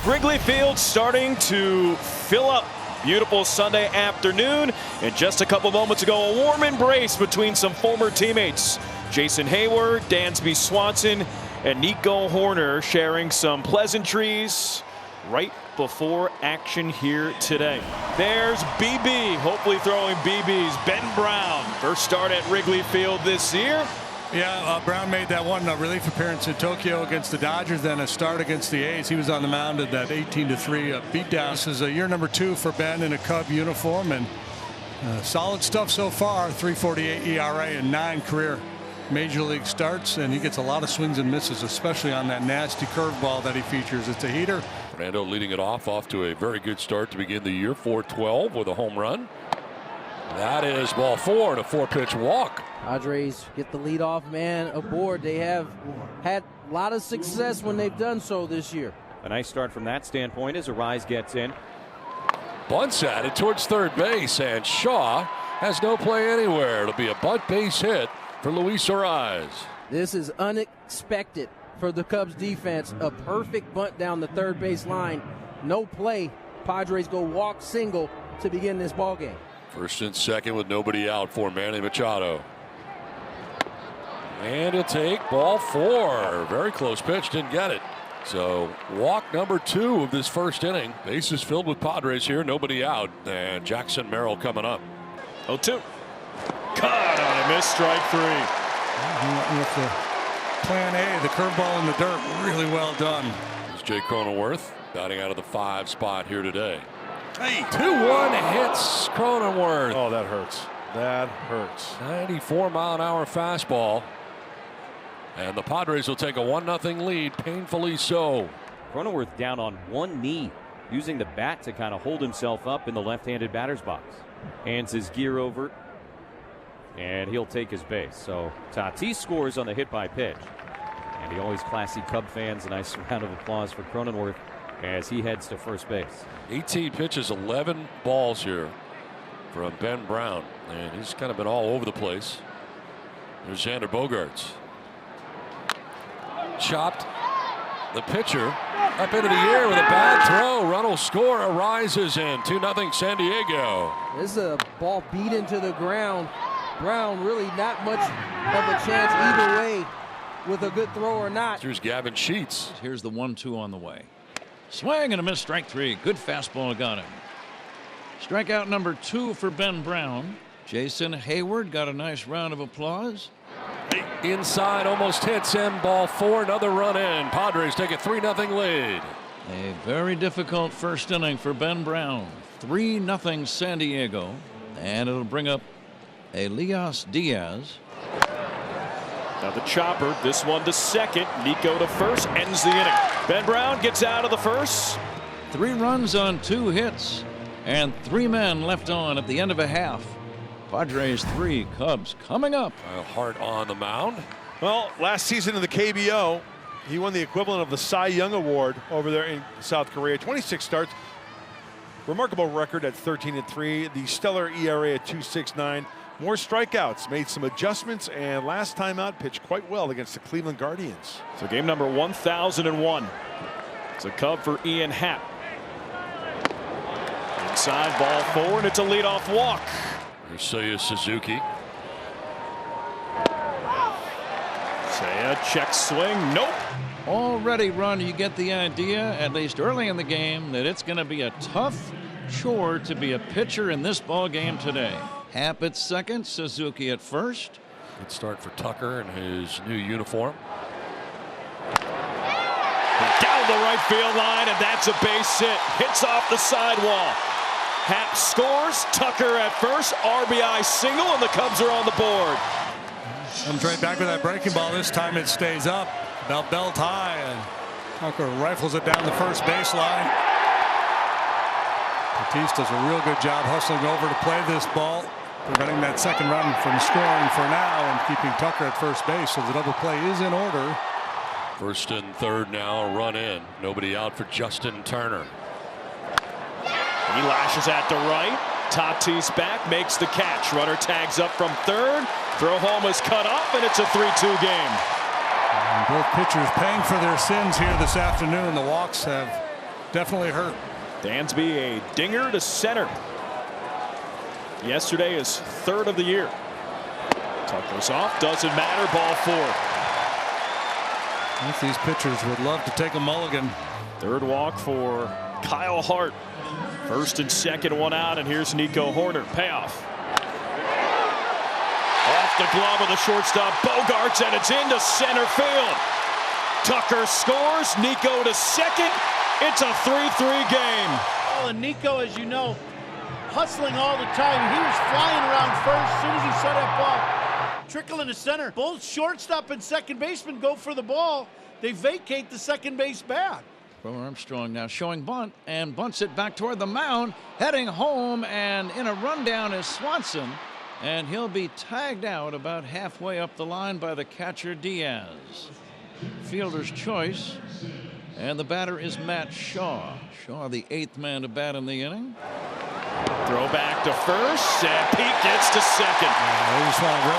Wrigley Field starting to fill up. Beautiful Sunday afternoon, and just a couple moments ago, a warm embrace between some former teammates. Jason Heyward, Dansby Swanson, and Nico Hoerner sharing some pleasantries right before action here today. There's BB, hopefully throwing BB's Ben Brown. First start at Wrigley Field this year. Yeah, Brown made that one relief appearance in Tokyo against the Dodgers, then a start against the A's. He was on the mound at that 18-3 beatdown. This is year number 2 for Ben in a Cub uniform, and solid stuff so far. 3.48 ERA and 9 career major league starts, and he gets a lot of swings and misses, especially on that nasty curveball that he features. It's a heater. Fernando leading it off to a very good start to begin the year. 4-12 with a home run. That is ball 4 and a 4-pitch walk. Padres get the leadoff man aboard. They have had a lot of success when they've done so this year. A nice start from that standpoint as Arise gets in. Bunts at it towards third base, and Shaw has no play anywhere. It'll be a bunt base hit for Luis Arise. This is unexpected for the Cubs defense. A perfect bunt down the third base line. No play. Padres go walk single to begin this ball game. First and second with nobody out for Manny Machado. And he'll take ball 4. Very close pitch, didn't get it. So walk number 2 of this first inning. Bases filled with Padres here, nobody out. And Jackson Merrill coming up. 0-2. Caught on a miss, strike 3. With the plan A, the curveball in the dirt, really well done. It's Jake Cronenworth batting out of the 5 spot here today. Hey, 2-1 hits Cronenworth. Oh, that hurts. That hurts. 94-mile-an-hour fastball. And the Padres will take a 1-0 lead, painfully so. Cronenworth down on one knee, using the bat to kind of hold himself up in the left-handed batter's box. Hands his gear over, and he'll take his base. So Tatis scores on the hit by pitch. And the always classy Cub fans, a nice round of applause for Cronenworth as he heads to first base. 18 pitches, 11 balls here from Ben Brown, and he's kind of been all over the place. There's Xander Bogaerts. Chopped the pitcher up into the air with a bad throw. Run will score. Arises in 2-0 San Diego. This is a ball beat into the ground. Brown really not much of a chance either way with a good throw or not. Here's Gavin Sheets. Here's the 1-2 on the way. Swing and a miss, strike 3. Good fastball, got him. Strikeout number 2 for Ben Brown. Jason Heyward got a nice round of applause. Inside, almost hits him. Ball 4, another run in. Padres take a 3-0 lead. A very difficult first inning for Ben Brown. 3-0 San Diego. And it'll bring up Elias Diaz. Now the chopper, this one to second. Nico to first, ends the inning. Ben Brown gets out of the first. 3 runs on 2 hits. And 3 men left on at the end of a half. Padres 3, Cubs coming up. Hart on the mound. Well, last season in the KBO, he won the equivalent of the Cy Young Award over there in South Korea. 26 starts. Remarkable record at 13-3. The stellar ERA at 2.69. More strikeouts, made some adjustments, and last time out pitched quite well against the Cleveland Guardians. So game number 1001. It's a Cub for Ian Happ. Inside, ball 4, and it's a leadoff walk. Here's Seiya Suzuki. Seiya check swing, nope. Already, Ron, you get the idea, at least early in the game, that it's going to be a tough chore to be a pitcher in this ball game today. Happ at second, Suzuki at first. Good start for Tucker in his new uniform. Down the right field line, and that's a base hit. Hits off the sidewall. Happ scores. Tucker at first. RBI single, and the Cubs are on the board. Comes right back with that breaking ball. This time it stays up. About belt high, and Tucker rifles it down the first baseline. Tatis does a real good job hustling over to play this ball, preventing that second run from scoring for now and keeping Tucker at first base. So the double play is in order. First and third now, a run in. Nobody out for Justin Turner. He lashes at the right. Tatis back, makes the catch. Runner tags up from third. Throw home is cut off, and it's a 3-2 game. And both pitchers paying for their sins here this afternoon. The walks have definitely hurt. Dansby a dinger to center. Yesterday is third of the year. Tucker's off, doesn't matter, ball 4. I think these pitchers would love to take a mulligan. Third walk for Kyle Hart. First and second, one out, and here's Nico Horner. Payoff. Off the glove of the shortstop, Bogarts, and it's into center field. Tucker scores, Nico to second. It's a 3-3 game. Well, and Nico, as you know, hustling all the time. He was flying around first as soon as he saw that ball trickle into center. Both shortstop and second baseman go for the ball. They vacate the second base bag. Bo Armstrong now showing bunt and bunts it back toward the mound, heading home, and in a rundown is Swanson, and he'll be tagged out about halfway up the line by the catcher Diaz. Fielder's choice, and the batter is Matt Shaw. Shaw, the 8th man to bat in the inning. Throw back to first, and Pete gets to second. They just want to,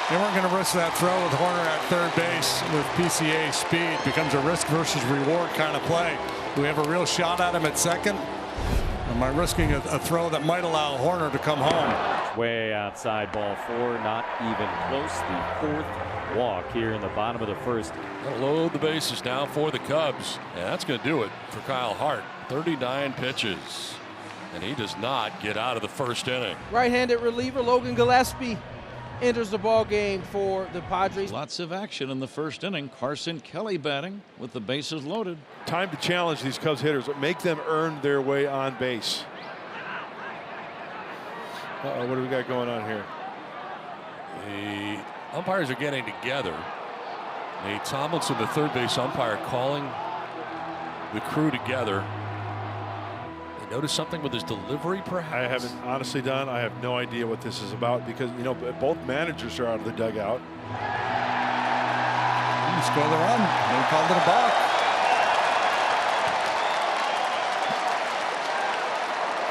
they weren't going to risk that throw with Horner at third base with PCA speed. Becomes a risk versus reward kind of play. Do we have a real shot at him at second? Or am I risking a throw that might allow Horner to come home? Way outside, ball 4, not even close. The 4th walk here in the bottom of the first. They'll load the bases now for the Cubs, and that's going to do it for Kyle Hart. 39 pitches, and he does not get out of the first inning. Right-handed reliever Logan Gillespie enters the ball game for the Padres. Lots of action in the first inning. Carson Kelly batting with the bases loaded. Time to challenge these Cubs hitters, make them earn their way on base. Uh-oh, what do we got going on here? The umpires are getting together. Nate Tomlinson, the third base umpire, calling the crew together. They notice something with his delivery, perhaps? I haven't, honestly, Don, I have no idea what this is about because, both managers are out of the dugout. You score the run. They called it a balk.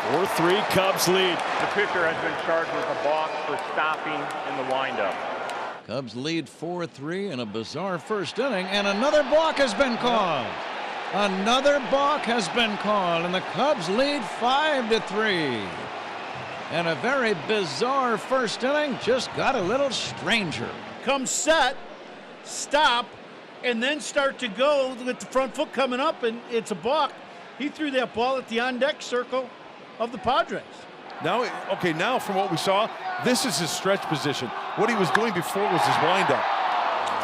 4-3 Cubs lead. The pitcher has been charged with a balk for stopping in the windup. Cubs lead 4-3 in a bizarre first inning, and another balk has been called. Another balk has been called, and the Cubs lead 5-3. And a very bizarre first inning just got a little stranger. Come set, stop, and then start to go with the front foot coming up, and it's a balk. He threw that ball at the on-deck circle of the Padres. Now from what we saw, this is his stretch position. What he was doing before was his windup.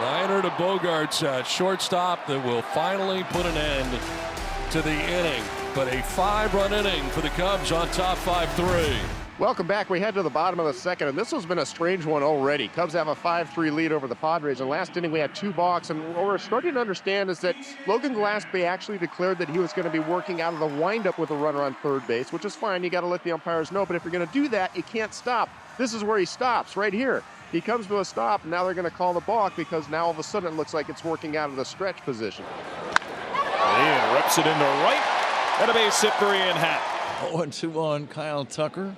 Liner to Bogarts at shortstop that will finally put an end to the inning. But a 5-run inning for the Cubs on top 5-3. Welcome back. We head to the bottom of the second, and this has been a strange one already. Cubs have a 5-3 lead over the Padres, and last inning we had 2 balks, and what we're starting to understand is that Logan Gillespie actually declared that he was going to be working out of the windup with a runner on third base, which is fine. You got to let the umpires know, but if you're going to do that, you can't stop. This is where he stops, right here. He comes to a stop, and now they're going to call the balk because now all of a sudden it looks like it's working out of the stretch position. Ian rips it into right, and a base hit for Ian Happ. 0-2 on Kyle Tucker.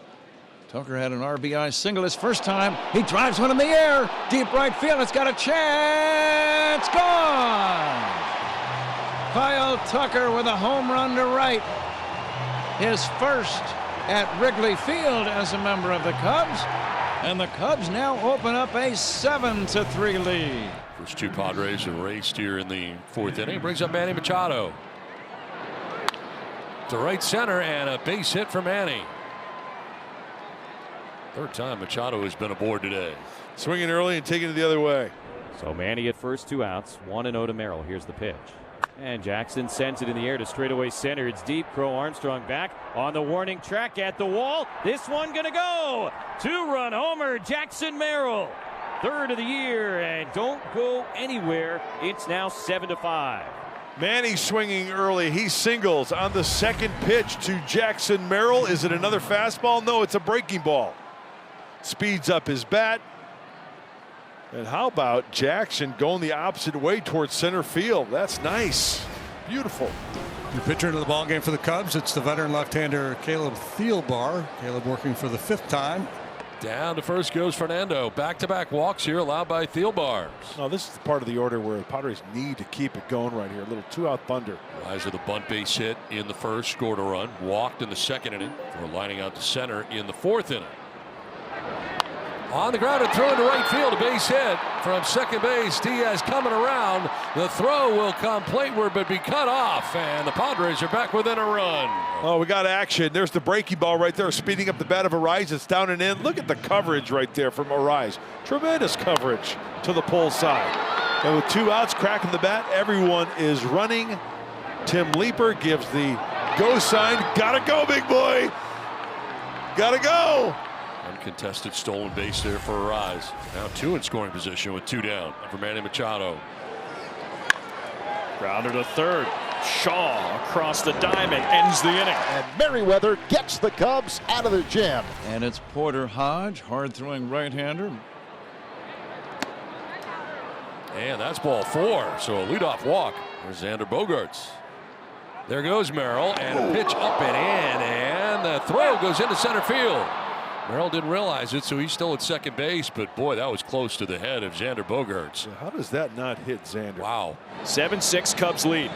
Tucker had an RBI single his first time. He drives one in the air. Deep right field. It's got a chance. Gone. Kyle Tucker with a home run to right. His first at Wrigley Field as a member of the Cubs. And the Cubs now open up a 7-3 lead. First 2 Padres have raced here in the 4th inning. Brings up Manny Machado to right center, and a base hit for Manny. 3rd time Machado has been aboard today. Swinging early and taking it the other way. So Manny at first, 2 outs, 1-0 to Merrill. Here's the pitch. And Jackson sends it in the air to straightaway center. It's deep. Crow Armstrong back on the warning track at the wall. This one gonna go. 2-run homer, Jackson Merrill. 3rd of the year, and don't go anywhere. It's now 7-5. Manny swinging early. He singles on the second pitch to Jackson Merrill. Is it another fastball? No, it's a breaking ball. Speeds up his bat. And how about Jackson going the opposite way towards center field? That's nice. Beautiful. The pitcher into the ball game for the Cubs. It's the veteran left-hander Caleb Thielbar. Caleb working for the 5th time Down to first goes Fernando. Back-to-back walks here allowed by Thielbar. No, this is the part of the order where the Padres need to keep it going right here. A little 2-out thunder. Rise with a bunt base hit in the first, scored a run. Walked in the second inning. We're lining out to center in the fourth inning. On the ground and throw into right field, a base hit from second base. Diaz coming around. The throw will come plateward but be cut off, and the Padres are back within a run. Oh, we got action. There's the breaking ball right there, speeding up the bat of Arise. It's down and in. Look at the coverage right there from Arise. Tremendous coverage to the pull side. And with 2 outs, cracking the bat, everyone is running. Tim Leeper gives the go sign. Gotta go, big boy. Gotta go. Uncontested stolen base there for Arise. Now 2 in scoring position with 2 down for Manny Machado. Grounder to third. Shaw across the diamond ends the inning. And Merriweather gets the Cubs out of the jam. And it's Porter Hodge, hard-throwing right-hander. And that's ball 4. So a leadoff walk for Xander Bogaerts. There goes Merrill, and a pitch up and in, and the throw goes into center field. Merrill didn't realize it, so he's still at second base, but boy, that was close to the head of Xander Bogaerts. So how does that not hit Xander? Wow. 7-6 Cubs lead.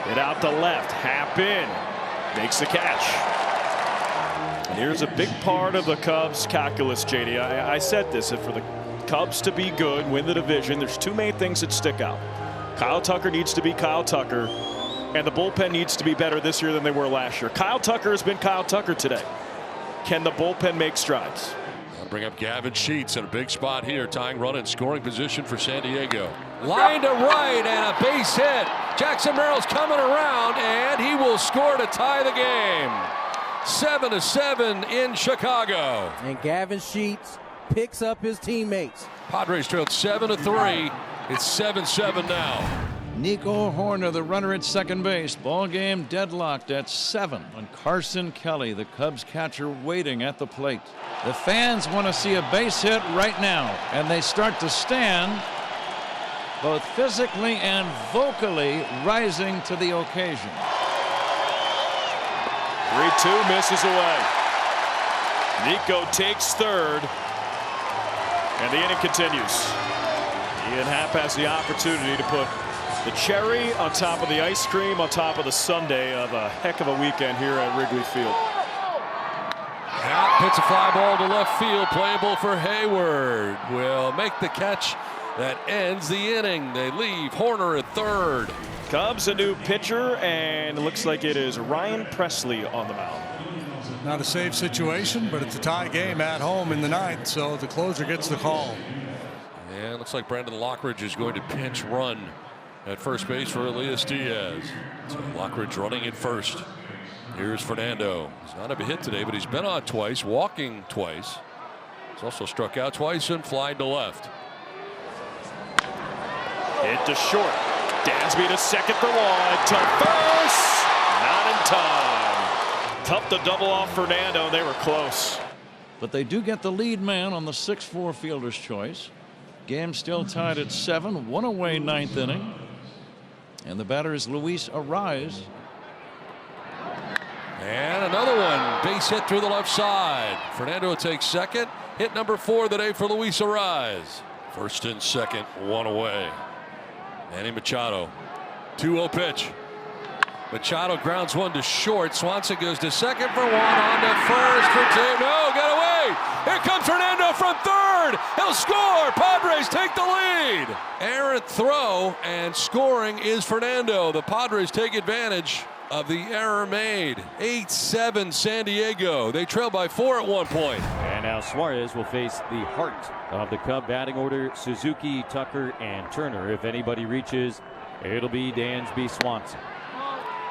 Hit out to left. Hap in. Makes the catch. And here's a big part of the Cubs calculus, JD. I said this, if for the Cubs to be good, win the division, there's 2 main things that stick out. Kyle Tucker needs to be Kyle Tucker, and the bullpen needs to be better this year than they were last year. Kyle Tucker has been Kyle Tucker today. Can the bullpen make strides? I'll bring up Gavin Sheets in a big spot here, tying run in scoring position for San Diego. Line to right and a base hit. Jackson Merrill's coming around, and he will score to tie the game. 7-7 in Chicago. And Gavin Sheets picks up his teammates. Padres trailed 7-3. It's 7-7 now. Nico Horner, the runner at second base. Ball game deadlocked at 7. And Carson Kelly, the Cubs catcher, waiting at the plate. The fans want to see a base hit right now, and they start to stand, both physically and vocally rising to the occasion. 3-2 misses away. Nico takes third, and the inning continues. Ian Happ has the opportunity to put the cherry on top of the ice cream on top of the sundae of a heck of a weekend here at Wrigley Field. Happ hits a fly ball to left field, playable for Hayward. Will make the catch that ends the inning. They leave Horner at third. Cubs a new pitcher, and it looks like it is Ryan Presley on the mound. Not a safe situation, but it's a tie game at home in the 9th, so the closer gets the call. And looks like Brandon Lockridge is going to pinch run at first base for Elias Diaz. So Lockridge running at first. Here's Fernando. He's not have a hit today, but he's been on twice, walking twice. He's also struck out twice and flied to left. Hit to short. Dansby to second for wide. To first. Not in time. Tough to double off Fernando. They were close. But they do get the lead man on the 6-4 fielder's choice. Game still tied at 7. 1 away, 9th inning. And the batter is Luis Arise. And another one. Base hit through the left side. Fernando takes second. Hit number 4 of the day for Luis Arise. First and second, 1 away. Manny Machado. 2-0 pitch. Machado grounds one to short. Swanson goes to second for 1, on to first for 2. No, got away. Here comes Fernando from third. He'll score. Padres take the lead. Errant throw, and scoring is Fernando. The Padres take advantage of the error made. 8-7 San Diego. They trail by 4 at one point. And now Suarez will face the heart of the Cub batting order: Suzuki, Tucker, and Turner. If anybody reaches, it'll be Dansby Swanson.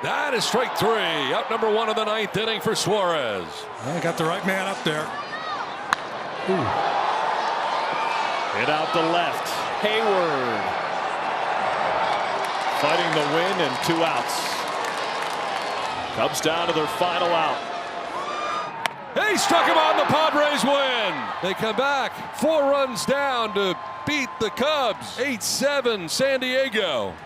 That is strike 3. Up number 1 of the 9th inning for Suarez. Well, got the right man up there. Ooh. Hit out to left. Hayward fighting the win, and 2 outs. Cubs down to their final out. He struck him out, and the Padres win. They come back 4 runs down to beat the Cubs. 8-7 San Diego.